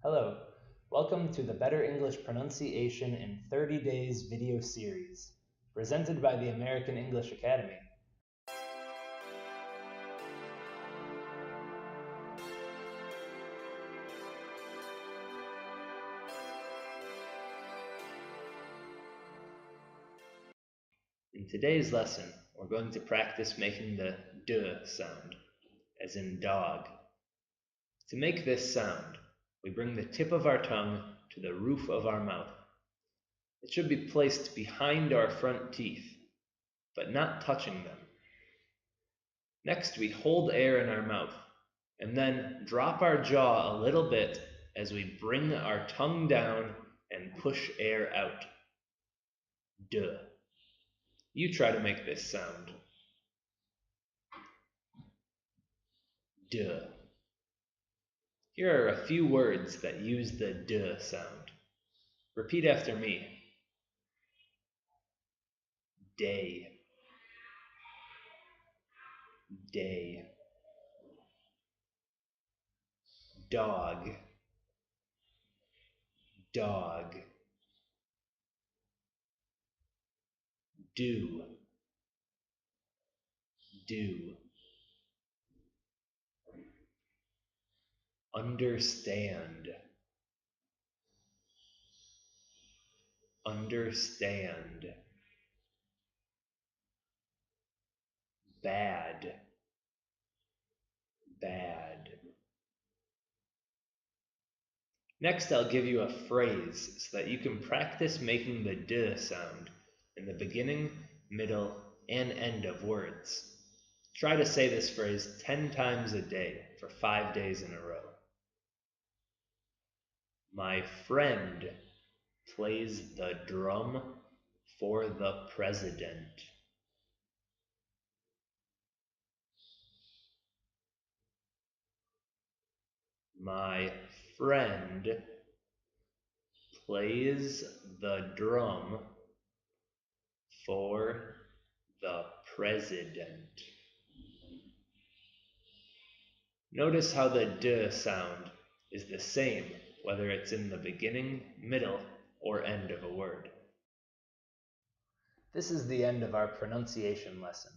Hello, welcome to the Better English Pronunciation in 30 Days video series, presented by the American English Academy. In today's lesson, we're going to practice making the D sound, as in dog. To make this sound, we bring the tip of our tongue to the roof of our mouth. It should be placed behind our front teeth, but not touching them. Next, we hold air in our mouth, and then drop our jaw a little bit as we bring our tongue down and push air out. D. You try to make this sound. D. Here are a few words that use the D sound. Repeat after me. Day. Day. Dog. Dog. Do. Do. Understand. Understand. Bad. Bad. Next, I'll give you a phrase so that you can practice making the D sound in the beginning, middle, and end of words. Try to say this phrase 10 times a day for 5 days in a row. My friend plays the drum for the president. My friend plays the drum for the president. Notice how the D sound is the same whether it's in the beginning, middle, or end of a word. This is the end of our pronunciation lesson.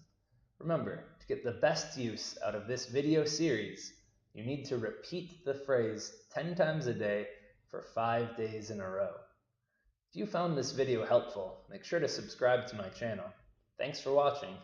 Remember, to get the best use out of this video series, you need to repeat the phrase 10 times a day for 5 days in a row. If you found this video helpful, make sure to subscribe to my channel. Thanks for watching.